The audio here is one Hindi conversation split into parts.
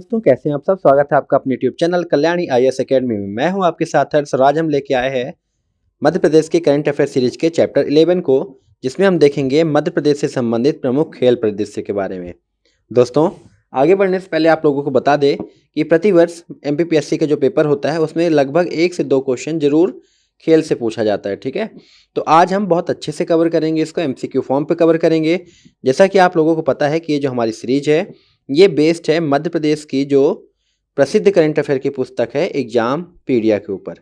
दोस्तों कैसे हैं आप सब। स्वागत है आपका अपने YouTube channel Kalyani IAS academy में। मैं हूं आपके साथ हर्ष और आज हम लेके आए हैं मध्य प्रदेश के करंट अफेयर सीरीज के चैप्टर 11 को, जिसमें हम देखेंगे मध्य प्रदेश से संबंधित प्रमुख खेल परिदृश्य के बारे में। दोस्तों आगे बढ़ने से पहले आप लोगों को बता दें कि प्रतिवर्ष एमपीपीएससी का जो पेपर होता है उसमें लगभग 1 से 2 क्वेश्चन जरूर खेल से पूछा जाता है। ठीक है, तो आज हम बहुत अच्छे से कवर करेंगे, इसको एमसीक्यू फॉर्म पे कवर करेंगे। जैसा कि आप लोगों को पता है कि ये जो हमारी सीरीज है ये बेस्ड है मध्य प्रदेश की जो प्रसिद्ध करंट अफेयर की पुस्तक है एग्जाम पीडिया के ऊपर।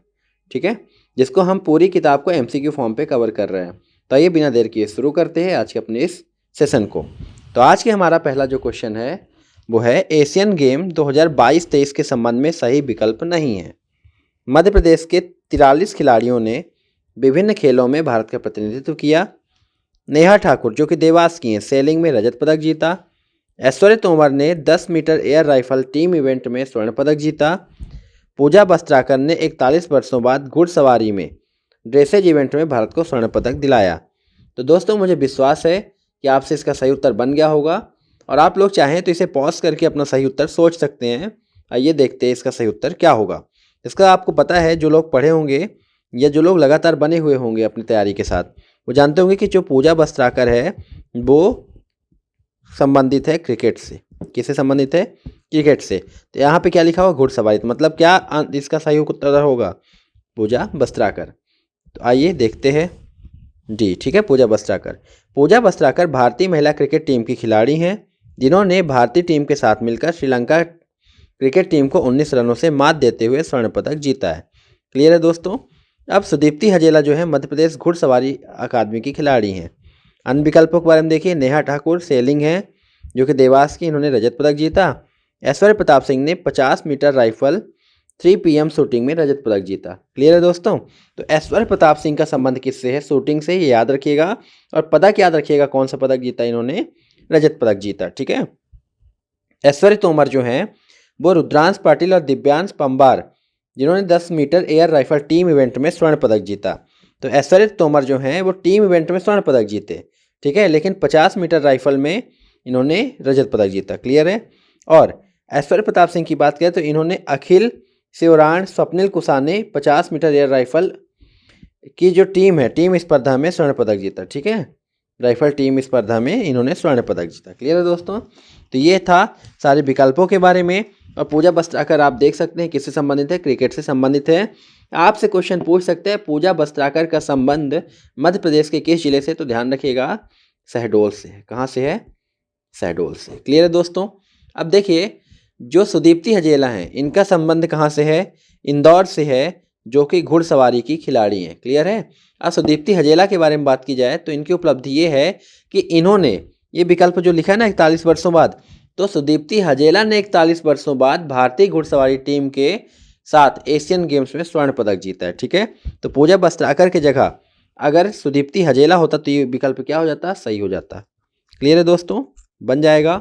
ठीक है, जिसको हम पूरी किताब को एमसीक्यू फॉर्म पे कवर कर रहे हैं। तो आइए बिना देर किए शुरू करते हैं आज के अपने इस सेशन को। तो आज के हमारा पहला जो क्वेश्चन है वो है एशियन गेम 2022-23 के संबंध में सही विकल्प नहीं है। मध्य प्रदेश के 43 खिलाड़ियों ने विभिन्न खेलों में भारत का प्रतिनिधित्व किया। नेहा ठाकुर जो कि देवास की हैं, सेलिंग में रजत पदक जीता। ऐश्वर्य तोमर ने 10 metre air rifle team event में स्वर्ण पदक जीता। पूजा बस्त्राकर ने 41 वर्षों बाद घुड़सवारी में ड्रेसेज इवेंट में भारत को स्वर्ण पदक दिलाया। तो दोस्तों मुझे विश्वास है कि आपसे इसका सही उत्तर बन गया होगा और आप लोग चाहें तो इसे पॉज करके अपना सही उत्तर सोच सकते हैं। आइए देखते हैं इसका सही उत्तर क्या होगा। इसका आपको पता है, जो लोग पढ़े होंगे या जो लोग लगातार बने हुए होंगे अपनी तैयारी के साथ, वो जानते होंगे कि जो पूजा बस्त्राकर है वो संबंधित है क्रिकेट से। किससे संबंधित है? क्रिकेट से। तो यहाँ पे क्या लिखा हुआ? घुड़सवारी। तो मतलब क्या इसका सही उत्तर होगा? पूजा बस्त्राकर। तो आइए देखते हैं डी। ठीक है, पूजा बस्त्राकर। पूजा बस्त्राकर भारतीय महिला क्रिकेट टीम की खिलाड़ी हैं जिन्होंने भारतीय टीम के साथ मिलकर श्रीलंका क्रिकेट टीम को 19 रनों से मात देते हुए स्वर्ण पदक जीता है। क्लियर है दोस्तों। अब सुदीप्ति हजेला जो है मध्य प्रदेश घुड़सवारी अकादमी की खिलाड़ी हैं। अन्य विकल्पों के बारे में देखिए, नेहा ठाकुर सेलिंग हैं जो कि देवास की, इन्होंने रजत पदक जीता। ऐश्वर्य प्रताप सिंह ने 50 मीटर राइफल 3 PM शूटिंग में रजत पदक जीता। क्लियर है दोस्तों। तो ऐश्वर्य प्रताप सिंह का संबंध किससे है? शूटिंग से, ये याद रखिएगा। और पदक याद रखिएगा, कौन सा पदक जीता? इन्होंने रजत पदक जीता। ठीक है। ऐश्वर्य तोमर जो हैं वो रुद्रांश पाटिल और दिव्यांश पंबार जिन्होंने 10 metre air rifle team event में स्वर्ण पदक जीता। तो ऐश्वर्य तोमर जो हैं वो टीम इवेंट में स्वर्ण पदक जीते। ठीक है, लेकिन 50 मीटर राइफल में इन्होंने रजत पदक जीता। क्लियर है। और ऐश्वर्य प्रताप सिंह की बात करें तो इन्होंने अखिल शिवराण स्वप्निल कुशा ने 50 मीटर एयर राइफल की जो टीम है, टीम स्पर्धा में स्वर्ण पदक जीता। ठीक है, राइफल टीम स्पर्धा में इन्होंने स्वर्ण पदक जीता। क्लियर है दोस्तों। तो ये था सारे विकल्पों के बारे में। और पूजा बस्त्राकर आप देख सकते हैं किससे संबंधित है? क्रिकेट से संबंधित है। आपसे क्वेश्चन पूछ सकते हैं पूजा बस्त्राकर का संबंध मध्य प्रदेश के किस जिले से? तो ध्यान रखिएगा शहडोल से है। कहाँ से है? शहडोल से। क्लियर है दोस्तों। अब देखिए जो सुदीप्ति हजेला हैं इनका संबंध कहाँ से है? इंदौर से है, जो कि घुड़सवारी की खिलाड़ी हैं। क्लियर है। अब सुदीप्ति हजेला के बारे में बात की जाए तो इनकी उपलब्धि ये है कि इन्होंने ये विकल्प जो लिखा है ना 41 वर्षों बाद, तो सुदीप्ति हजेला ने 41 वर्षों बाद भारतीय घुड़सवारी टीम के साथ एशियन गेम्स में स्वर्ण पदक जीता है। ठीक है, तो पूजा बस्त्राकर की जगह अगर सुदीप्ति हजेला होता तो ये विकल्प क्या हो जाता? सही हो जाता। क्लियर है दोस्तों, बन जाएगा।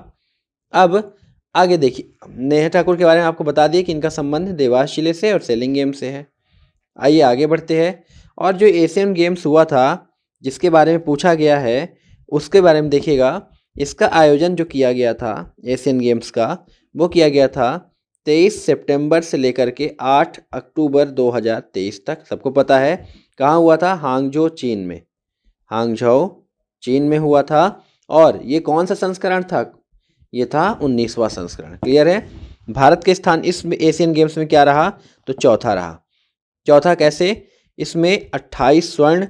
अब आगे देखिए, नेहा ठाकुर के बारे में आपको बता दिए कि इनका संबंध देवास जिले से और सेलिंग गेम से है। आइए आगे बढ़ते हैं। और जो एशियन गेम्स हुआ था जिसके बारे में पूछा गया है उसके बारे में देखिएगा। इसका आयोजन जो किया गया था एशियन गेम्स का, वो किया गया था 23 सितंबर से लेकर के 8 अक्टूबर 2023 तक। सबको पता है कहाँ हुआ था? हांगझो चीन में। हांगझो चीन में हुआ था। और ये कौन सा संस्करण था? ये था 19वां संस्करण। क्लियर है। भारत के स्थान इस एशियन गेम्स में क्या रहा? तो चौथा रहा। चौथा कैसे? इसमें 28 स्वर्ण,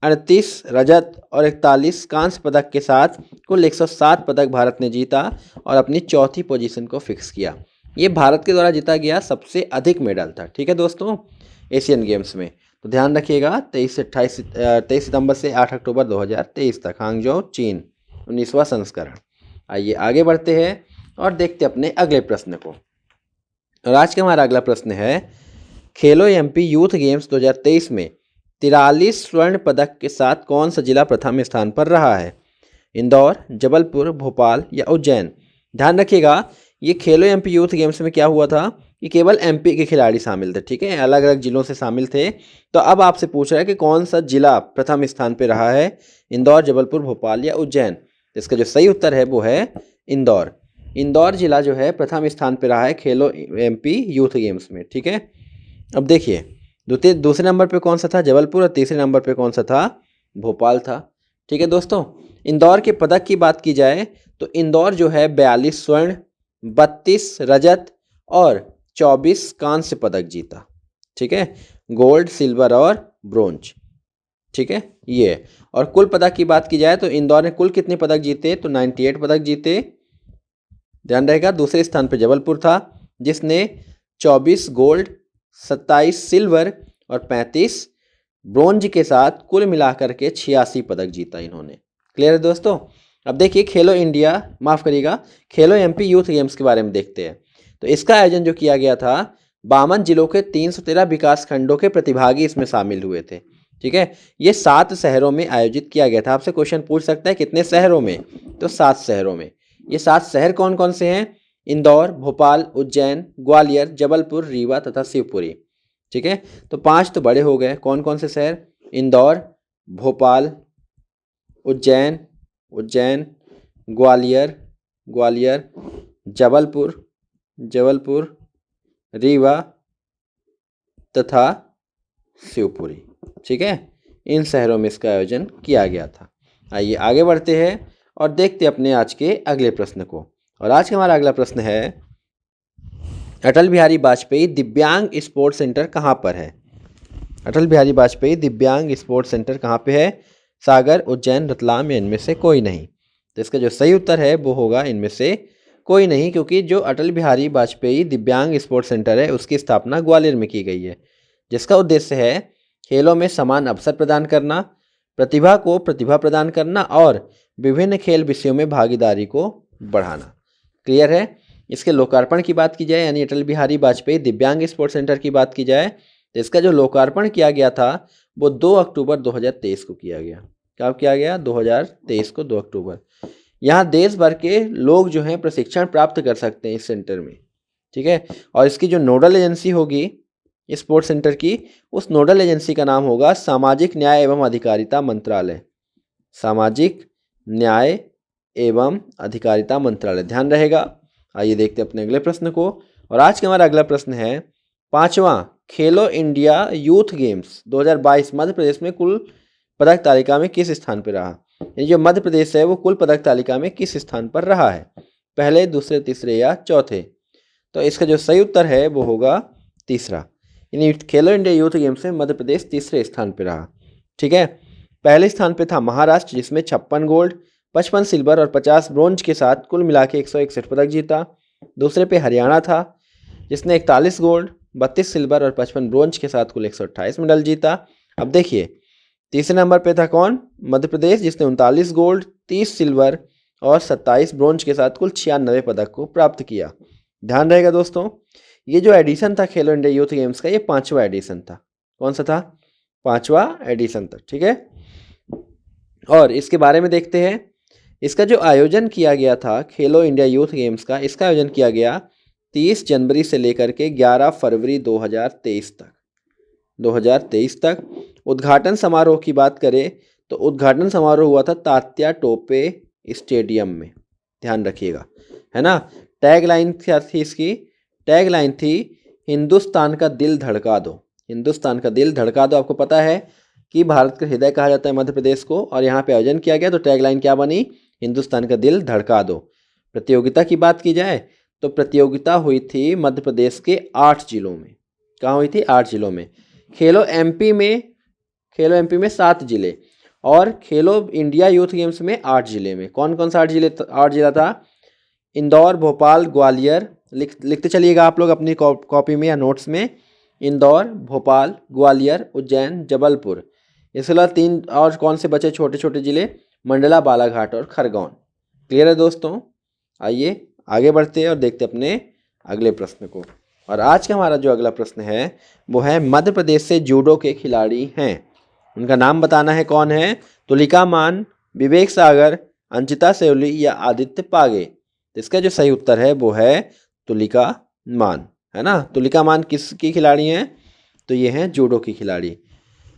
38 रजत और 41 कांस्य पदक के साथ कुल 107 पदक भारत ने जीता और अपनी चौथी पोजीशन को फिक्स किया। ये भारत के द्वारा जीता गया सबसे अधिक मेडल था। ठीक है दोस्तों, एशियन गेम्स में। तो ध्यान रखिएगा 23 सितंबर से 8 अक्टूबर 2023 तक, हांगझो चीन, 19वां संस्करण। आइए आगे बढ़ते हैं और देखते अपने अगले प्रश्न को। और आज का हमारा अगला प्रश्न है खेलो एमपी यूथ गेम्स 2023 में 43 स्वर्ण पदक के साथ कौन सा जिला प्रथम स्थान पर रहा है? इंदौर, जबलपुर, भोपाल या उज्जैन? ध्यान रखिएगा ये खेलो एमपी यूथ गेम्स में क्या हुआ था कि केवल एमपी के खिलाड़ी शामिल थे। ठीक है, अलग अलग जिलों से शामिल थे। तो अब आपसे पूछ रहा है कि कौन सा जिला प्रथम स्थान पर रहा है? इंदौर, जबलपुर, भोपाल या उज्जैन? इसका जो सही उत्तर है वो है इंदौर। इंदौर जिला जो है प्रथम स्थान पर रहा है खेलो एमपी यूथ गेम्स में। ठीक है, अब देखिए दूसरे नंबर पे कौन सा था, जबलपुर, और तीसरे नंबर पे कौन सा था, भोपाल था। ठीक है दोस्तों, इंदौर के पदक की बात की जाए तो इंदौर जो है 42 स्वर्ण, 32 रजत और 24 कांस्य पदक जीता। ठीक है, गोल्ड, सिल्वर और ब्रोंज। ठीक है ये, और कुल पदक की बात की जाए तो इंदौर ने कुल कितने पदक जीते, तो 98 पदक जीते। ध्यान रहेगा, दूसरे स्थान पर जबलपुर था जिसने 24 गोल्ड, 27 सिल्वर और 35 ब्रोंज के साथ कुल मिलाकर के 86 पदक जीता इन्होंने। क्लियर है दोस्तों। अब देखिए खेलो इंडिया, माफ़ करिएगा, खेलो एमपी यूथ गेम्स के बारे में देखते हैं। तो इसका आयोजन जो किया गया था, 52 जिलों के 313 विकास खंडों के प्रतिभागी इसमें शामिल हुए थे। ठीक है, ये 7 शहरों में आयोजित किया गया था। आपसे क्वेश्चन पूछ सकता है कितने शहरों में, तो 7 शहरों में। ये 7 शहर कौन कौन से हैं, इंदौर, भोपाल, उज्जैन, ग्वालियर, जबलपुर, रीवा तथा शिवपुरी। ठीक है, तो 5 तो बड़े हो गए। कौन कौन से शहर, इंदौर, भोपाल, उज्जैन, ग्वालियर, जबलपुर, रीवा तथा शिवपुरी। ठीक है, इन शहरों में इसका आयोजन किया गया था। आइए आगे बढ़ते हैं और देखते अपने आज के अगले प्रश्न को। और आज का हमारा अगला प्रश्न है, अटल बिहारी वाजपेयी दिव्यांग स्पोर्ट्स सेंटर कहाँ पर है। अटल बिहारी वाजपेयी दिव्यांग स्पोर्ट्स सेंटर कहाँ पे है, सागर, उज्जैन, रतलाम या इनमें से कोई नहीं। तो इसका जो सही उत्तर है वो होगा इनमें से कोई नहीं, क्योंकि जो अटल बिहारी वाजपेयी दिव्यांग स्पोर्ट्स सेंटर है उसकी स्थापना ग्वालियर में की गई है, जिसका उद्देश्य है खेलों में समान अवसर प्रदान करना, प्रतिभा को प्रतिभा प्रदान करना और विभिन्न खेल विषयों में भागीदारी को बढ़ाना। क्लियर है। इसके लोकार्पण की बात की जाए, यानी अटल बिहारी वाजपेयी दिव्यांग स्पोर्ट्स सेंटर की बात की जाए, तो इसका जो लोकार्पण किया गया था वो 2 अक्टूबर 2023 को किया गया। कब किया गया, 2023 को 2 अक्टूबर। यहाँ देश भर के लोग जो हैं प्रशिक्षण प्राप्त कर सकते हैं इस सेंटर में। ठीक है, और इसकी जो नोडल एजेंसी होगी इस स्पोर्ट्स सेंटर की, उस नोडल एजेंसी का नाम होगा सामाजिक न्याय एवं अधिकारिता मंत्रालय। सामाजिक न्याय एवं अधिकारिता मंत्रालय, ध्यान रहेगा। आइए देखते हैं अपने अगले प्रश्न को। और आज का हमारा अगला प्रश्न है, 5वां खेलो India youth games 2022 Madhya Pradesh में कुल पदक तालिका में किस स्थान पर रहा। ये जो मध्य प्रदेश है वो कुल पदक तालिका में किस स्थान पर रहा है, पहले, दूसरे, तीसरे या चौथे। तो इसका जो सही उत्तर है वो होगा तीसरा, यानी खेलो इंडिया यूथ गेम्स में मध्य प्रदेश तीसरे स्थान पर रहा। ठीक है, पहले स्थान पर था महाराष्ट्र जिसमें 56 गोल्ड, 55 सिल्वर और 50 ब्रोंज के साथ कुल मिला के 161 पदक जीता। दूसरे पे हरियाणा था जिसने 41 गोल्ड, 32 सिल्वर और 55 ब्रोंज के साथ कुल 128 मेडल जीता। अब देखिए तीसरे नंबर पे था कौन, मध्य प्रदेश, जिसने 39 गोल्ड, 30 सिल्वर और 27 ब्रोंज के साथ कुल 96 पदक को प्राप्त किया। ध्यान रहेगा दोस्तों, ये जो एडिशन था खेलो इंडिया यूथ गेम्स का, ये 5वां एडिशन था। कौन सा था, 5वां एडिशन था। ठीक है, और इसके बारे में देखते हैं। इसका जो आयोजन किया गया था खेलो इंडिया यूथ गेम्स का, इसका आयोजन किया गया 30 जनवरी से लेकर के 11 फरवरी 2023 तक। उद्घाटन समारोह की बात करें तो उद्घाटन समारोह हुआ था तात्या टोपे स्टेडियम में। ध्यान रखिएगा, है ना। टैग लाइन क्या थी इसकी, टैग लाइन थी हिंदुस्तान का दिल धड़का दो। हिंदुस्तान का दिल धड़का दो, आपको पता है कि भारत का हृदय कहा जाता है मध्य प्रदेश को, और यहाँ पे आयोजन किया गया तो टैग लाइन क्या बनी, हिंदुस्तान का दिल धड़का दो। प्रतियोगिता की बात की जाए तो प्रतियोगिता हुई थी मध्य प्रदेश के 8 जिलों में। कहाँ हुई थी, 8 जिलों में। खेलो एमपी में 7 जिले और खेलो इंडिया यूथ गेम्स में 8 जिले में। कौन कौन सा 8 जिला था, इंदौर, भोपाल, ग्वालियर, लिखते चलिएगा आप लोग अपनी कॉपी में या नोट्स में, इंदौर, भोपाल, ग्वालियर, उज्जैन, जबलपुर। इसके अलावा 3 और कौन से बचे छोटे छोटे जिले, मंडला, बालाघाट और खरगोन। क्लियर है दोस्तों। आइए आगे बढ़ते हैं और देखते अपने अगले प्रश्न को। और आज का हमारा जो अगला प्रश्न है वो है, मध्य प्रदेश से जूडो के खिलाड़ी हैं, उनका नाम बताना है। कौन है, तुलिका मान, विवेक सागर, अंचिता सेवली या आदित्य पागे। तो इसका जो सही उत्तर है वो है तुलिका मान, है ना। तुलिका मान किसकी खिलाड़ी हैं, तो ये हैं जूडो की खिलाड़ी।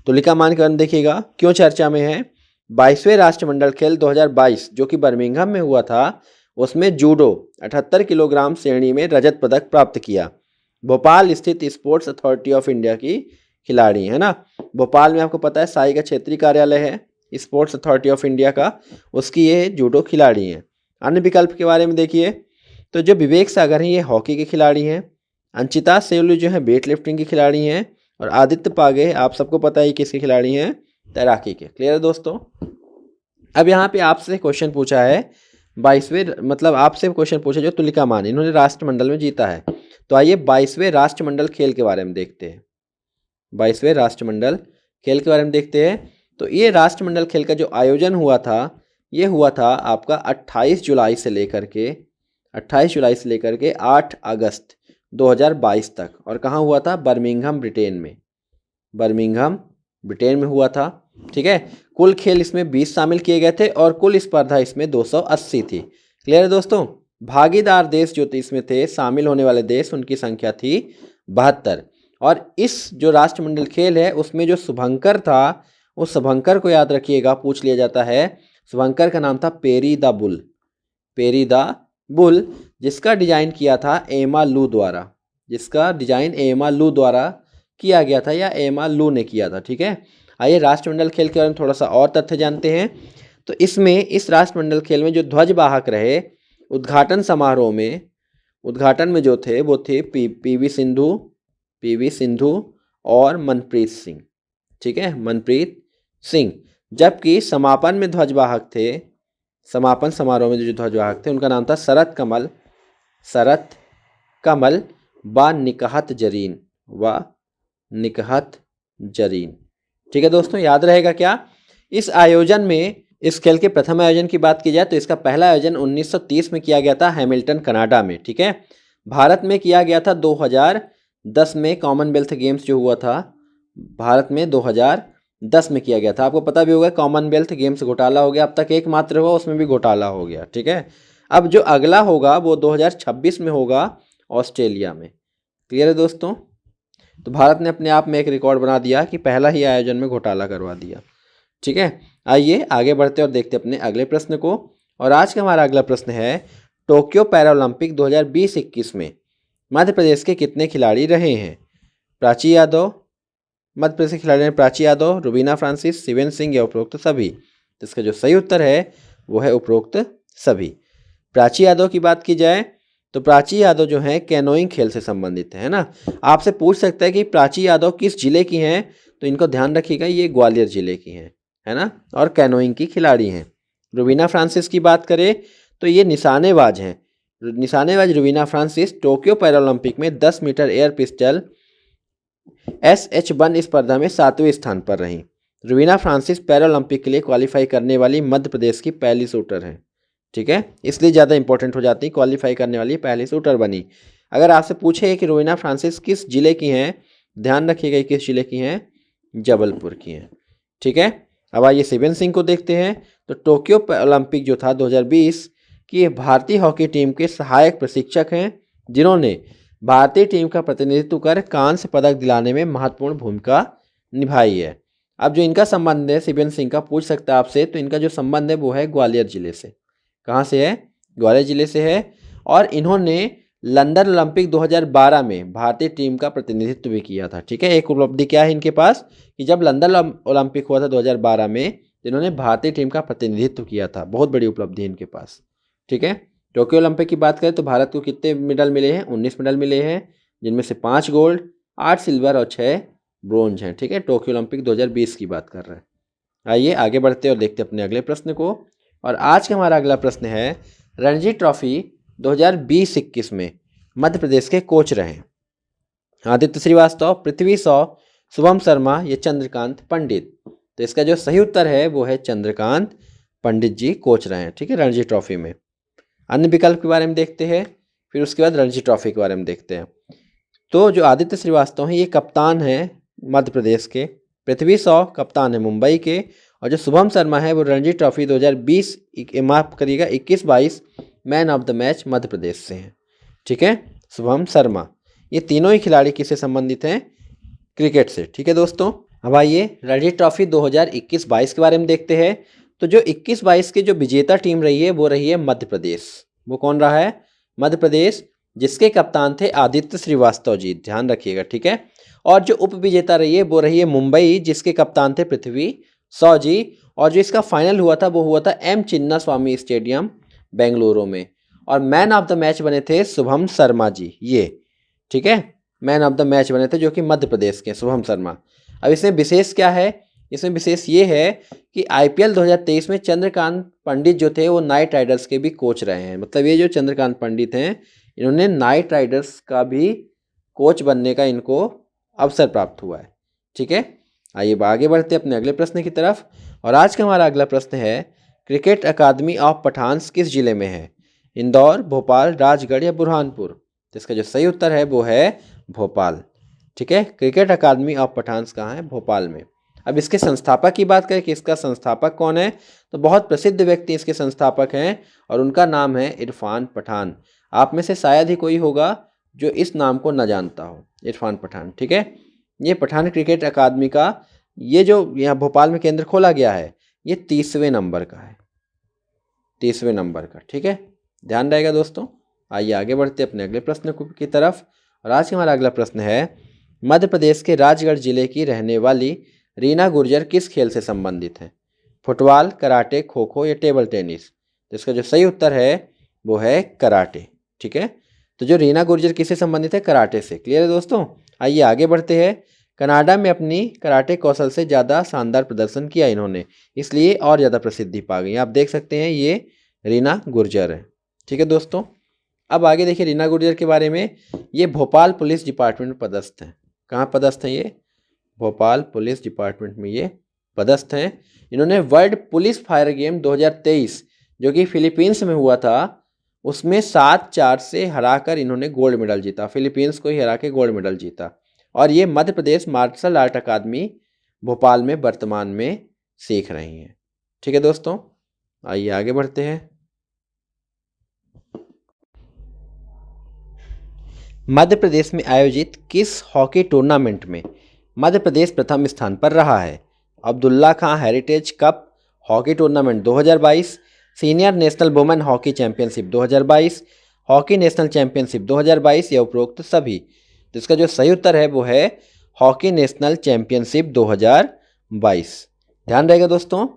तुलिका मान के बारे में देखिएगा क्यों चर्चा में है। 22वें राष्ट्रमंडल खेल 2022 जो कि बर्मिंघम में हुआ था, उसमें जूडो 78 किलोग्राम श्रेणी में रजत पदक प्राप्त किया। भोपाल स्थित स्पोर्ट्स अथॉरिटी ऑफ इंडिया की खिलाड़ी है ना। भोपाल में आपको पता है साई का क्षेत्रीय कार्यालय है स्पोर्ट्स अथॉरिटी ऑफ इंडिया का, उसकी ये जूडो खिलाड़ी हैं। अन्य विकल्प के बारे में देखिए तो जो विवेक सागर हैं ये हॉकी के खिलाड़ी हैं, अंचिता सेलू जो है वेट लिफ्टिंग की खिलाड़ी हैं, और आदित्य पागे आप सबको पता है किसके खिलाड़ी हैं, तैराकी के। क्लियर है दोस्तों। अब यहाँ पे आपसे क्वेश्चन पूछा है 22वें, मतलब आपसे क्वेश्चन पूछा जो तुलिका मान इन्होंने राष्ट्रमंडल में जीता है। तो आइए 22वें राष्ट्रमंडल खेल के बारे में देखते हैं। 22वें राष्ट्रमंडल खेल के बारे में देखते हैं। तो ये राष्ट्रमंडल खेल का जो आयोजन हुआ था ये हुआ था आपका 28 जुलाई से लेकर के 8 अगस्त 2022 तक। और कहाँ हुआ था? बर्मिंघम ब्रिटेन में। बर्मिंघम ब्रिटेन में हुआ था। ठीक है। कुल खेल इसमें 20 शामिल किए गए थे और कुल स्पर्धा इसमें 280 थी। क्लियर है दोस्तों। भागीदार देश जो इसमें थे, शामिल होने वाले देश, उनकी संख्या थी 72। और इस जो राष्ट्रमंडल खेल है उसमें जो शुभंकर था, उस शुभंकर को याद रखिएगा, पूछ लिया जाता है। शुभंकर का नाम था peri the bull. Peri the bull, जिसका डिजाइन किया था एमा लू द्वारा। जिसका डिजाइन एमा लू द्वारा किया गया था या एमा लू ने किया था। ठीक है। आइए राष्ट्रमंडल खेल के बारे में थोड़ा सा और तथ्य जानते हैं। तो इसमें इस राष्ट्रमंडल खेल में जो ध्वजवाहक रहे उद्घाटन समारोह में, उद्घाटन में जो थे वो थे पीवी सिंधु और मनप्रीत सिंह। ठीक है, मनप्रीत सिंह। जबकि समापन में ध्वजवाहक थे, समापन समारोह में जो ध्वजवाहक थे उनका नाम था शरत कमल व निकहत जरीन। ठीक है दोस्तों, याद रहेगा क्या? इस आयोजन में, इस खेल के प्रथम आयोजन की बात की जाए तो इसका पहला आयोजन 1930 में किया गया था हैमिल्टन कनाडा में। ठीक है। भारत में किया गया था 2010 में। कॉमनवेल्थ गेम्स जो हुआ था भारत में 2010 में किया गया था। आपको पता भी होगा कॉमनवेल्थ गेम्स घोटाला हो गया, अब तक एकमात्र हुआ, उसमें भी घोटाला हो गया। ठीक है। अब जो अगला होगा वो 2026 में होगा ऑस्ट्रेलिया में। क्लियर है दोस्तों। तो भारत ने अपने आप में एक रिकॉर्ड बना दिया कि पहला ही आयोजन में घोटाला करवा दिया। ठीक है। आइए आगे बढ़ते और देखते अपने अगले प्रश्न को। और आज का हमारा अगला प्रश्न है, टोक्यो पैरालंपिक 2020-21 में मध्य प्रदेश के कितने खिलाड़ी रहे हैं? प्राची यादव, मध्य प्रदेश के खिलाड़ी हैं प्राची यादव, रुबीना फ्रांसिस, शिवेन सिंह या उपरोक्त सभी। तो इसका जो सही उत्तर है वो है उपरोक्त सभी। प्राची यादव की बात की जाए तो प्राची यादव जो है कैनोइंग खेल से संबंधित है ना। आपसे पूछ सकता है कि प्राची यादव किस जिले की हैं, तो इनको ध्यान रखिएगा ये ग्वालियर जिले की हैं, है ना, और कैनोइंग की खिलाड़ी हैं। रुबीना फ्रांसिस की बात करें तो ये निशानेबाज हैं। निशानेबाज रुबीना फ्रांसिस टोक्यो पैरालंपिक में 10 मीटर एयर पिस्टल SH1 स्पर्धा में 7वें स्थान पर रहीं। रुबीना फ्रांसिस पैरालंपिक के लिए क्वालिफाई करने वाली मध्य प्रदेश की पहली शूटर हैं। ठीक है, इसलिए ज़्यादा इंपॉर्टेंट हो जाती, क्वालिफाई करने वाली पहली शूटर बनी। अगर आपसे पूछे कि रुबीना फ्रांसिस किस जिले की हैं, ध्यान रखिएगा किस जिले की हैं, जबलपुर की हैं। ठीक है। अब आइए शिवेन सिंह को देखते हैं। तो टोक्यो ओलंपिक जो था 2020 की भारतीय हॉकी टीम के सहायक प्रशिक्षक हैं, जिन्होंने भारतीय टीम का प्रतिनिधित्व कर कांस्य पदक दिलाने में महत्वपूर्ण भूमिका निभाई है। अब जो इनका संबंध है शिवेन सिंह का, पूछ सकता है आपसे, तो इनका जो संबंध है वो है ग्वालियर जिले से। कहाँ से है? ग्वालियर जिले से है। और इन्होंने लंदन ओलंपिक 2012 में भारतीय टीम का प्रतिनिधित्व भी किया था। ठीक है। एक उपलब्धि क्या है इनके पास कि जब लंदन ओलंपिक हुआ था 2012 में, इन्होंने भारतीय टीम का प्रतिनिधित्व किया था। बहुत बड़ी उपलब्धि इनके पास। ठीक है। टोक्यो ओलंपिक की बात करें तो भारत को कितने मेडल मिले हैं? 19 मेडल मिले हैं, जिनमें से 5 गोल्ड, 8 सिल्वर और 6 ब्रोंज हैं। ठीक है। टोक्यो ओलंपिक 2020 की बात कर रहे हैं। आइए आगे बढ़ते और देखते अपने अगले प्रश्न को। और आज का हमारा अगला प्रश्न है, रणजी ट्रॉफी 2020-21 में मध्य प्रदेश के कोच रहे आदित्य श्रीवास्तव, पृथ्वी शॉ, शुभम शर्मा या चंद्रकांत पंडित। तो इसका जो सही उत्तर है वो है चंद्रकांत पंडित जी कोच रहे हैं। ठीक है, रणजी ट्रॉफी में। अन्य विकल्प के बारे में देखते हैं, फिर उसके बाद रणजी ट्रॉफी के बारे में देखते हैं। तो जो आदित्य श्रीवास्तव हैं ये कप्तान हैं मध्य प्रदेश के, पृथ्वी शॉ कप्तान है मुंबई के, और जो शुभम शर्मा है वो रणजी ट्रॉफी 2020 माफ करिएगा 21-22 man of the match Madhya Pradesh से हैं। ठीक है, शुभम शर्मा। ये तीनों ही खिलाड़ी किससे संबंधित हैं? क्रिकेट से। ठीक है दोस्तों। अब आइए रणजी ट्रॉफी 2021-22 के बारे में देखते हैं। तो जो 21-22 की जो विजेता टीम रही है वो रही है मध्य प्रदेश। वो कौन रहा है? मध्य प्रदेश, जिसके कप्तान थे आदित्य श्रीवास्तव जी, ध्यान रखिएगा, ठीक है। और जो उप विजेता रही है वो रही है मुंबई, जिसके कप्तान थे पृथ्वी शॉ जी। और जो इसका फाइनल हुआ था वो हुआ था एम चिन्ना स्वामी स्टेडियम बेंगलुरु में। और मैन ऑफ द मैच बने थे शुभम शर्मा जी, ये ठीक है, मैन ऑफ द मैच बने थे जो कि मध्य प्रदेश के शुभम शर्मा। अब इसमें विशेष क्या है? इसमें विशेष ये है कि आईपीएल 2023 में चंद्रकांत पंडित जो थे वो नाइट राइडर्स के भी कोच रहे हैं। मतलब ये जो चंद्रकांत पंडित हैं इन्होंने नाइट राइडर्स का भी कोच बनने का इनको अवसर प्राप्त हुआ है, ठीक है। आइए आगे बढ़ते अपने अगले प्रश्न की तरफ। और आज का हमारा अगला प्रश्न है, क्रिकेट अकादमी ऑफ पठान्स किस जिले में है? इंदौर, भोपाल, राजगढ़ या बुरहानपुर? तो इसका जो सही उत्तर है वो है भोपाल, ठीक है। क्रिकेट अकादमी ऑफ पठान्स कहाँ है? भोपाल में। अब इसके संस्थापक की बात करें कि इसका संस्थापक कौन है, तो बहुत प्रसिद्ध व्यक्ति इसके संस्थापक हैं और उनका नाम है इरफान पठान। आप में से शायद ही कोई होगा जो इस नाम को न जानता हो, इरफान पठान, ठीक है। ये पठान क्रिकेट अकादमी का ये जो यहाँ भोपाल में केंद्र खोला गया है ये 30वें नंबर का है, 30वें नंबर का, ठीक है, ध्यान रहेगा दोस्तों। आइए आगे बढ़ते अपने अगले प्रश्न की तरफ। और आज का हमारा अगला प्रश्न है, मध्य प्रदेश के राजगढ़ जिले की रहने वाली रीना गुर्जर किस खेल से संबंधित है? फुटबॉल, कराटे, खो खो या टेबल टेनिस? तो इसका जो सही उत्तर है वो है कराटे, ठीक है। तो जो रीना गुर्जर किससे संबंधित है? कराटे से। क्लियर है दोस्तों? आइए आगे बढ़ते हैं। कनाडा में अपनी कराटे कौशल से ज़्यादा शानदार प्रदर्शन किया इन्होंने, इसलिए और ज़्यादा प्रसिद्धि पा गई। आप देख सकते हैं ये रीना गुर्जर है, ठीक है दोस्तों। अब आगे देखिए रीना गुर्जर के बारे में। ये भोपाल पुलिस डिपार्टमेंट में पदस्थ हैं। कहाँ पदस्थ हैं ये? भोपाल पुलिस डिपार्टमेंट में ये पदस्थ हैं। इन्होंने वर्ल्ड पुलिस फायर गेम 2023 जो कि फिलीपींस में हुआ था उसमें 7-4 से हराकर इन्होंने गोल्ड मेडल जीता, फिलीपींस को ही हरा के गोल्ड मेडल जीता। और ये मध्य प्रदेश मार्शल आर्ट अकादमी भोपाल में वर्तमान में सीख रही हैं, ठीक है दोस्तों। आइए आगे बढ़ते हैं। मध्य प्रदेश में आयोजित किस हॉकी टूर्नामेंट में मध्य प्रदेश प्रथम स्थान पर रहा है? Abdullah Khan heritage cup hockey tournament 2022, senior national women hockey championship 2022, hockey national championship 2022 या उपरोक्त सभी? तो इसका जो सही उत्तर है वो है हॉकी नेशनल चैंपियनशिप 2022। ध्यान रहेगा दोस्तों।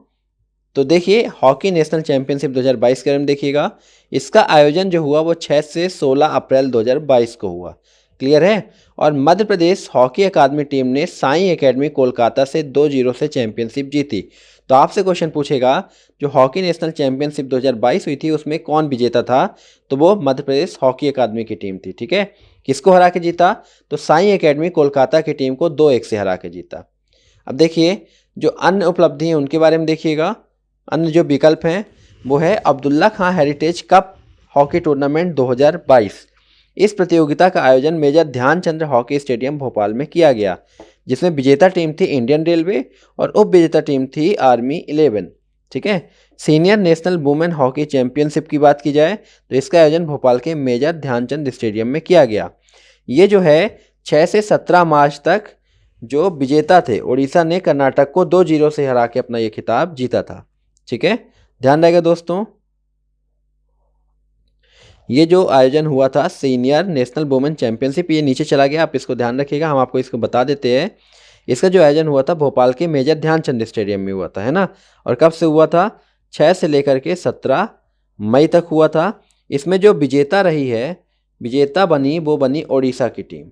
तो देखिए हॉकी नेशनल चैंपियनशिप 2022 के बारे में देखिएगा। इसका आयोजन जो हुआ वो 6 से 16 अप्रैल 2022 को हुआ। क्लियर है? और मध्य प्रदेश हॉकी अकादमी टीम ने साई एकेडमी कोलकाता से 2-0 से चैंपियनशिप जीती। तो आपसे क्वेश्चन पूछेगा जो हॉकी नेशनल चैंपियनशिप 2022 हुई थी उसमें कौन विजेता था? तो वो मध्य प्रदेश हॉकी अकादमी की टीम थी, ठीक है। किसको हरा के जीता? तो साई एकेडमी कोलकाता की टीम को 2-1 से हरा के जीता। अब देखिए जो अन्य उपलब्धि हैं उनके बारे में देखिएगा। अन्य जो विकल्प हैं वो है Abdullah Khan heritage cup hockey tournament 2022। इस प्रतियोगिता का आयोजन major Dhyanchand hockey stadium Bhopal में किया गया, जिसमें विजेता टीम थी इंडियन रेलवे और उप विजेता टीम थी आर्मी 11, ठीक है। Senior national women hockey championship की बात की जाए तो इसका आयोजन भोपाल के मेजर ध्यानचंद स्टेडियम में किया गया। ये जो है 6 से 17 मार्च तक जो विजेता थे उड़ीसा ने कर्नाटक को 2-0 से हरा के अपना ये खिताब जीता था, ठीक है। ध्यान रहेगा दोस्तों। ये जो आयोजन हुआ था सीनियर नेशनल वुमेन चैंपियनशिप, ये नीचे चला गया, आप इसको ध्यान रखिएगा, हम आपको इसको बता देते हैं। इसका जो आयोजन हुआ था भोपाल के मेजर ध्यानचंद स्टेडियम में हुआ था, है ना। और कब से हुआ था? 6 से लेकर के 17 मई तक हुआ था। इसमें जो विजेता रही है, विजेता बनी वो बनी ओडिशा की टीम,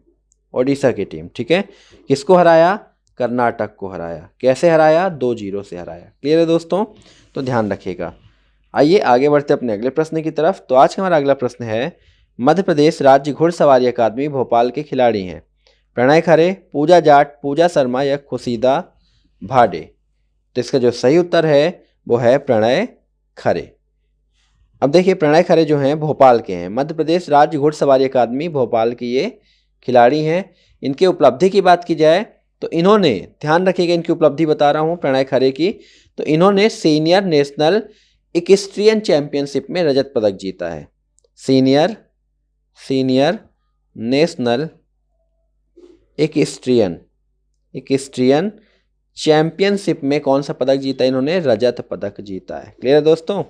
ओडिशा की टीम, ठीक है। किसको हराया? कर्नाटक को हराया। कैसे हराया? 2-0 से हराया। क्लियर है दोस्तों? तो ध्यान रखिएगा। आइए आगे बढ़ते अपने अगले प्रश्न की तरफ। तो आज का हमारा अगला प्रश्न है, मध्य प्रदेश राज्य घुड़सवारी अकादमी भोपाल के खिलाड़ी हैं प्रणय खरे, पूजा जाट, पूजा शर्मा या खुशीदा भाडे? तो इसका जो सही उत्तर है वो है प्रणय खरे। अब देखिए प्रणय खरे जो हैं भोपाल के हैं। मध्य प्रदेश राज्य घुड़सवारी अकादमी भोपाल की ये खिलाड़ी हैं। इनके उपलब्धि की बात की जाए तो इन्होंने, ध्यान रखिएगा इनकी उपलब्धि बता रहा हूँ प्रणय खरे की, तो इन्होंने सीनियर नेशनल इक्वेस्ट्रियन चैंपियनशिप में रजत पदक जीता है। सीनियर नेशनल इक्वेस्ट्रियन चैंपियनशिप में कौन सा पदक जीता? इन्होंने रजत पदक जीता है। क्लियर है दोस्तों?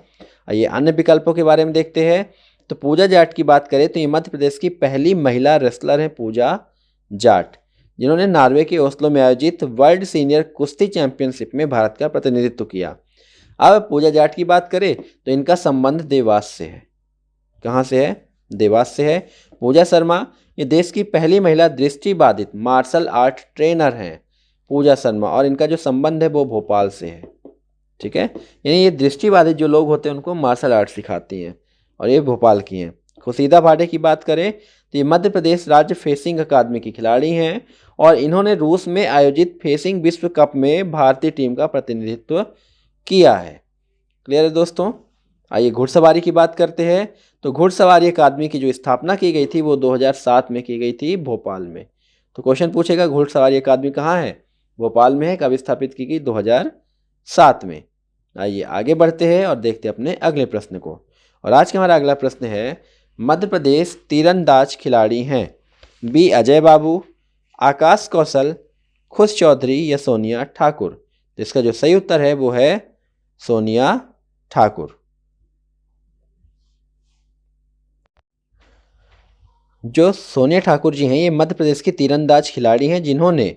आइए अन्य विकल्पों के बारे में देखते हैं। तो पूजा जाट की बात करें तो ये मध्य प्रदेश की पहली महिला रेसलर हैं पूजा जाट, जिन्होंने नॉर्वे के ओस्लो में आयोजित वर्ल्ड सीनियर कुश्ती चैंपियनशिप में भारत का प्रतिनिधित्व किया। अब पूजा जाट की बात करें तो इनका संबंध देवास से है। कहाँ से है? देवास से है। पूजा शर्मा ये देश की पहली महिला दृष्टिबाधित मार्शल आर्ट ट्रेनर हैं पूजा शर्मा, और इनका जो संबंध है वो भोपाल से है। ठीक है, यानी ये दृष्टिबाधित जो लोग होते हैं उनको मार्शल आर्ट सिखाती हैं, और ये भोपाल की हैं। खुशीदा भाटे की बात करें तो ये मध्य प्रदेश राज्य फेसिंग अकादमी की खिलाड़ी हैं, और इन्होंने रूस में आयोजित फेसिंग विश्व कप में भारतीय टीम का प्रतिनिधित्व किया है। क्लियर है दोस्तों? आइए घुड़सवारी की बात करते हैं। तो घुड़सवारी अकादमी की जो स्थापना की गई थी वो 2007 में की गई थी भोपाल में। तो क्वेश्चन पूछेगा घुड़सवारी अकादमी कहाँ है? भोपाल में है। कब स्थापित की गई? 2007 में। आइए आगे बढ़ते हैं और देखते हैं अपने अगले प्रश्न को। और आज का हमारा अगला प्रश्न है, मध्य प्रदेश तीरंदाज खिलाड़ी हैं बी अजय बाबू, आकाश कौशल, खुश चौधरी या सोनिया ठाकुर। तो इसका जो सही उत्तर है वो है सोनिया ठाकुर। जो सोनिया ठाकुर जी हैं ये मध्य प्रदेश की तीरंदाज खिलाड़ी हैं, जिन्होंने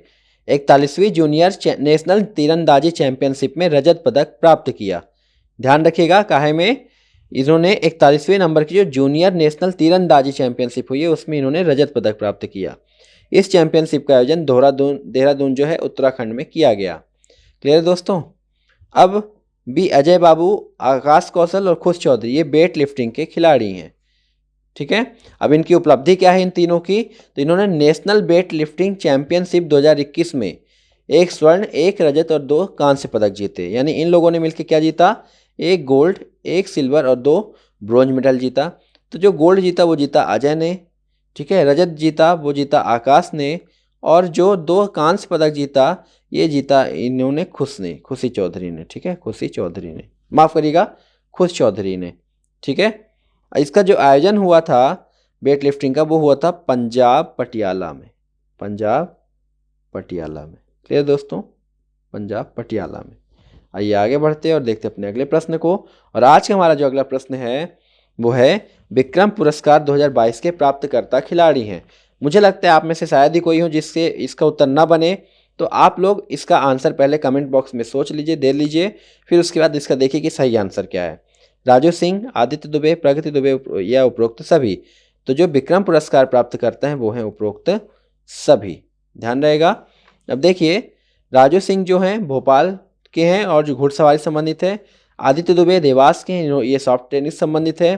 41वीं जूनियर नेशनल तीरंदाजी चैंपियनशिप में रजत पदक प्राप्त किया। ध्यान रखिएगा, काहे में? इन्होंने 41वें नंबर की जो जूनियर नेशनल तीरंदाजी चैंपियनशिप हुई है उसमें इन्होंने रजत पदक प्राप्त किया। इस चैंपियनशिप का आयोजन देहरादून जो है उत्तराखंड में किया गया। क्लियर दोस्तों? अब बी अजय बाबू, आकाश कौशल और खुश चौधरी ये वेट लिफ्टिंग के खिलाड़ी हैं। ठीक है, अब इनकी उपलब्धि क्या है इन तीनों की? तो इन्होंने नेशनल वेट लिफ्टिंग चैंपियनशिप 2021 में 1 स्वर्ण, 1 रजत और 2 कांस्य पदक जीते। यानी इन लोगों ने मिलकर क्या जीता? 1 गोल्ड, 1 सिल्वर और 2 ब्रॉन्ज मेडल जीता। तो जो गोल्ड जीता वो जीता अजय ने, ठीक है, रजत जीता वो जीता आकाश ने, और जो 2 कांस्य पदक जीता ये जीता इन्होंने खुशी चौधरी ने। ठीक है, खुशी चौधरी ने, माफ़ करिएगा, खुश चौधरी ने। ठीक है, इसका जो आयोजन हुआ था वेट लिफ्टिंग का वो हुआ था पंजाब पटियाला में। पंजाब पटियाला में। क्लियर दोस्तों? पंजाब पटियाला में। आइए आगे बढ़ते हैं और देखते हैं अपने अगले प्रश्न को। और आज का हमारा जो अगला प्रश्न है वो है विक्रम पुरस्कार 2022 के प्राप्तकर्ता खिलाड़ी हैं। मुझे लगता है आप में से शायद ही कोई हो जिससे इसका उत्तर ना बने, तो आप लोग इसका आंसर पहले कमेंट बॉक्स में सोच लीजिए, दे लीजिए, फिर उसके बाद इसका देखिए कि सही आंसर क्या है। राजू सिंह, आदित्य दुबे, प्रगति दुबे या उपरोक्त सभी। तो जो विक्रम पुरस्कार प्राप्त करते हैं वो हैं उपरोक्त सभी। ध्यान रहेगा। अब देखिए, राजू सिंह जो हैं भोपाल के हैं और जो घुड़सवारी संबंधित है। आदित्य दुबे देवास के हैं, ये सॉफ्ट टेनिस संबंधित है।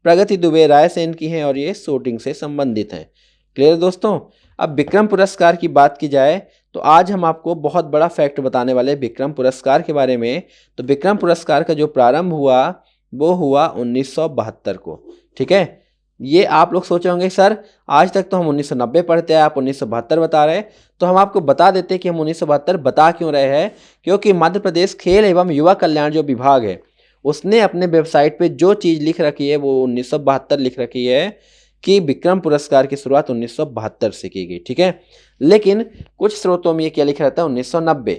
प्रगति दुबे रायसेन की हैं और ये शूटिंग से संबंधित हैं। क्लियर दोस्तों? अब विक्रम पुरस्कार की बात की जाए तो आज हम आपको बहुत बड़ा फैक्ट बताने वाले विक्रम पुरस्कार के बारे में। तो विक्रम पुरस्कार का जो प्रारंभ हुआ वो हुआ 1972 को। ठीक है, ये आप लोग सोच रहे होंगे सर आज तक तो हम 1990 पढ़ते हैं, आप 1972 बता रहे हैं। तो हम आपको बता देते हैं कि हम 1972 बता क्यों रहे हैं, क्योंकि मध्य प्रदेश खेल एवं युवा कल्याण जो विभाग है उसने अपने वेबसाइट पे जो चीज़ लिख रखी है वो 1972 लिख रखी है कि विक्रम पुरस्कार की शुरुआत 1972 से की गई। ठीक है, लेकिन कुछ स्रोतों में ये क्या लिखा रहता है 1990।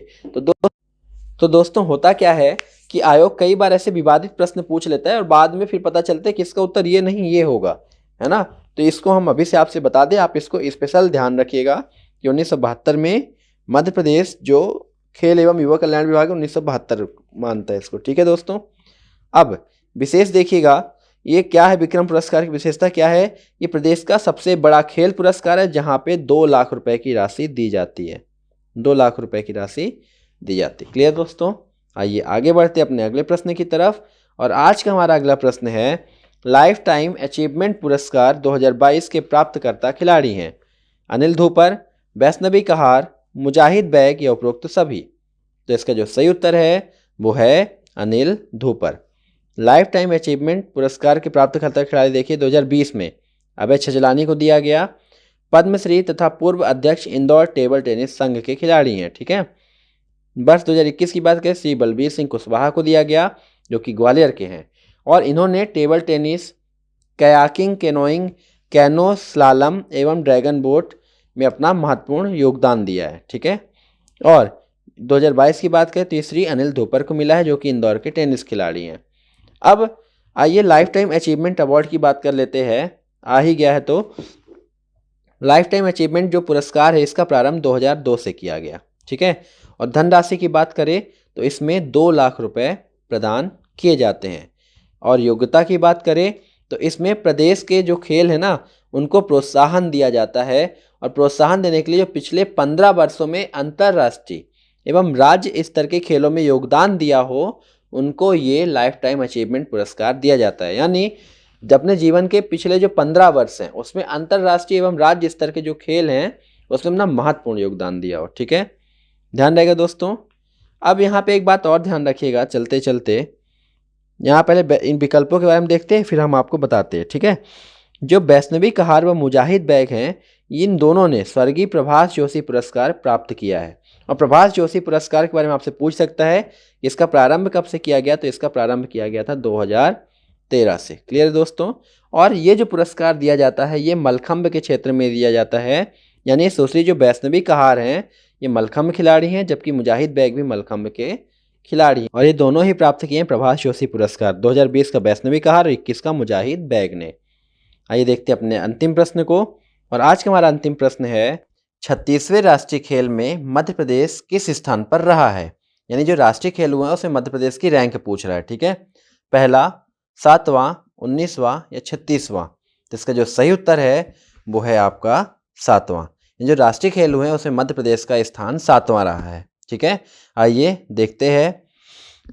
तो दोस्तों होता क्या है कि आयोग कई बार ऐसे विवादित प्रश्न पूछ लेता है और बाद में फिर पता चलता है कि इसका उत्तर ये नहीं ये होगा, है ना। तो इसको हम अभी से आपसे बता दें, आप इसको स्पेशल ध्यान रखिएगा कि 1972 में मध्य प्रदेश जो खेल एवं युवा कल्याण विभाग 1972 मानता है इसको। ठीक है दोस्तों, अब विशेष देखिएगा ये क्या है, विक्रम पुरस्कार की विशेषता क्या है। ये प्रदेश का सबसे बड़ा खेल पुरस्कार है जहाँ पे 2 लाख रुपए की राशि दी जाती है। 2 लाख रुपए की राशि दी जाती है। क्लियर दोस्तों? आइए आगे बढ़ते अपने अगले प्रश्न की तरफ। और आज का हमारा अगला प्रश्न है लाइफ टाइम अचीवमेंट पुरस्कार 2022 के प्राप्तकर्ता खिलाड़ी हैं अनिल धूपर, वैष्णवी कहार, मुजाहिद बैग या उपरोक्त सभी। तो इसका जो सही उत्तर है वो है अनिल धूपर। लाइफ टाइम अचीवमेंट पुरस्कार के प्राप्तकर्ता खिलाड़ी देखिए 2020 में अभय छजलानी को दिया गया। पद्मश्री तथा पूर्व अध्यक्ष इंदौर टेबल टेनिस संघ के खिलाड़ी हैं। ठीक है, वर्ष 2021 की बात करें श्री बलबीर सिंह कुशवाहा को दिया गया जो कि ग्वालियर के हैं, और इन्होंने table tennis, kayaking, canoeing, canoe slalom एवं ड्रैगन बोट में अपना महत्वपूर्ण योगदान दिया है। ठीक है, और 2022 की बात करें तो श्री अनिल धूपर को मिला है जो कि इंदौर के टेनिस खिलाड़ी हैं। अब आइए लाइफ टाइम अचीवमेंट अवार्ड की बात कर लेते हैं। आ ही गया है तो लाइफ टाइम अचीवमेंट जो पुरस्कार है इसका प्रारंभ 2002 से किया गया, ठीक है। और धनराशि की बात करें तो इसमें 2 लाख रुपए प्रदान किए जाते हैं। और योग्यता की बात करें तो इसमें प्रदेश के जो खेल है ना उनको प्रोत्साहन दिया जाता है, और प्रोत्साहन देने के लिए जो पिछले 15 वर्षों में अंतर्राष्ट्रीय एवं राज्य स्तर के खेलों में योगदान दिया हो उनको ये लाइफ टाइम अचीवमेंट पुरस्कार दिया जाता है। यानी अपने जीवन के पिछले जो 15 वर्ष हैं उसमें अंतर्राष्ट्रीय एवं राज्य स्तर के जो खेल हैं उसमें अपना महत्वपूर्ण योगदान दिया हो, ठीक है। ध्यान रहेगा दोस्तों। अब यहाँ पे एक बात और ध्यान रखिएगा चलते चलते, यहाँ पहले इन विकल्पों के बारे में देखते हैं फिर हम आपको बताते हैं, ठीक है। जो वैष्णवी कहार व मुजाहिद बैग हैं इन दोनों ने स्वर्गीय प्रभाष जोशी पुरस्कार प्राप्त किया है। और प्रभाष जोशी पुरस्कार के बारे में आपसे पूछ सकता है इसका प्रारंभ कब से किया गया, तो इसका प्रारंभ किया गया था 2013 से। क्लियर है दोस्तों। और ये जो पुरस्कार दिया जाता है ये मलखम्ब के क्षेत्र में दिया जाता है। यानी दूसरी जो वैष्णवी कहार हैं ये मलखम्ब खिलाड़ी हैं, जबकि मुजाहिद बैग भी मलखम्ब के खिलाड़ी हैं। और ये दोनों ही प्राप्त किए हैं प्रभाष जोशी पुरस्कार, 2020 का वैष्णवी कहार और 21 का मुजाहिद बैग ने। आइए देखते हैं अपने अंतिम प्रश्न को। और आज का हमारा अंतिम प्रश्न है 36वें राष्ट्रीय खेल में मध्य प्रदेश किस स्थान पर रहा है। यानी जो राष्ट्रीय खेल हुआ है उसमें मध्य प्रदेश की रैंक पूछ रहा है, ठीक है। पहला, 7वां, 19वां या 36वां। तो इसका जो सही उत्तर है वो है आपका 7वां। जो राष्ट्रीय खेल हुए हैं उसमें मध्य प्रदेश का स्थान 7वां रहा है, ठीक है। आइए देखते हैं।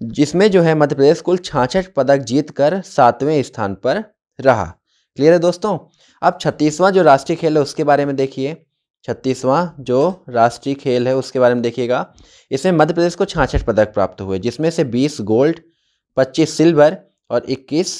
जिसमें जो है मध्य प्रदेश कुल 66 पदक जीतकर 7वें स्थान पर रहा। क्लियर है दोस्तों। अब 36वां जो राष्ट्रीय खेल है उसके बारे में देखिए। 36वां जो राष्ट्रीय खेल है उसके बारे में देखिएगा। इसमें मध्य प्रदेश को 66 पदक प्राप्त हुए, जिसमें से 20 गोल्ड, 25 सिल्वर और 21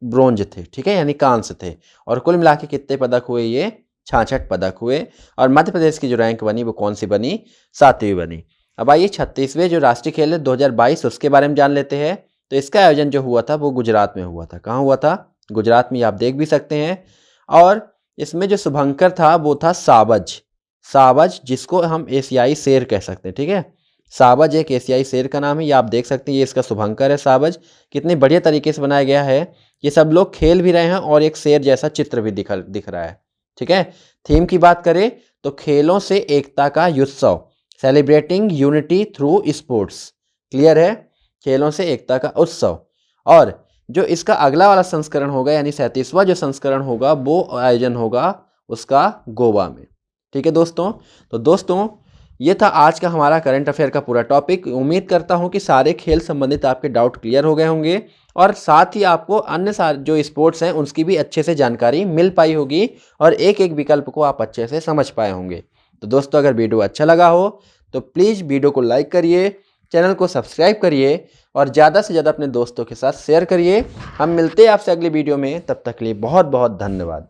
ब्रोंज थे, ठीक है, यानी कांस्य थे। और कुल मिला के कितने पदक हुए, ये 66 पदक हुए। और मध्य प्रदेश की जो रैंक बनी वो कौन सी बनी, 7वीं बनी। अब आइए 36वें जो राष्ट्रीय खेल है 2022 उसके बारे में जान लेते हैं। तो इसका आयोजन जो हुआ था वो गुजरात में हुआ था। कहाँ हुआ था, गुजरात में, आप देख भी सकते हैं। और इसमें जो शुभंकर था वो था सावज, जिसको हम एशियाई शेर कह सकते हैं, ठीक है। सावज एक एशियाई शेर का नाम है, ये आप देख सकते हैं। ये इसका शुभंकर है सावज। कितने बढ़िया तरीके से बनाया गया है। ये सब लोग खेल भी रहे हैं और एक शेर जैसा चित्र भी दिख रहा है, ठीक है। थीम की बात करें तो खेलों से एकता का उत्सव, celebrating unity through sports. Clear है, खेलों से एकता का उत्सव। और जो इसका अगला वाला संस्करण होगा यानी 37वां जो संस्करण होगा वो आयोजन होगा उसका गोवा में, ठीक है दोस्तों। तो दोस्तों ये था आज का हमारा करंट अफेयर का पूरा टॉपिक। उम्मीद करता हूँ कि सारे खेल संबंधित आपके डाउट क्लियर हो गए होंगे और साथ ही आपको अन्य सारे जो स्पोर्ट्स हैं उसकी भी अच्छे से जानकारी मिल पाई होगी और एक एक विकल्प को आप अच्छे से समझ पाए होंगे। तो दोस्तों अगर वीडियो अच्छा लगा हो तो प्लीज़ वीडियो को लाइक करिए, चैनल को सब्सक्राइब करिए और ज़्यादा से ज़्यादा अपने दोस्तों के साथ शेयर करिए। हम मिलते हैं आपसे अगली वीडियो में, तब तक के लिए बहुत बहुत धन्यवाद।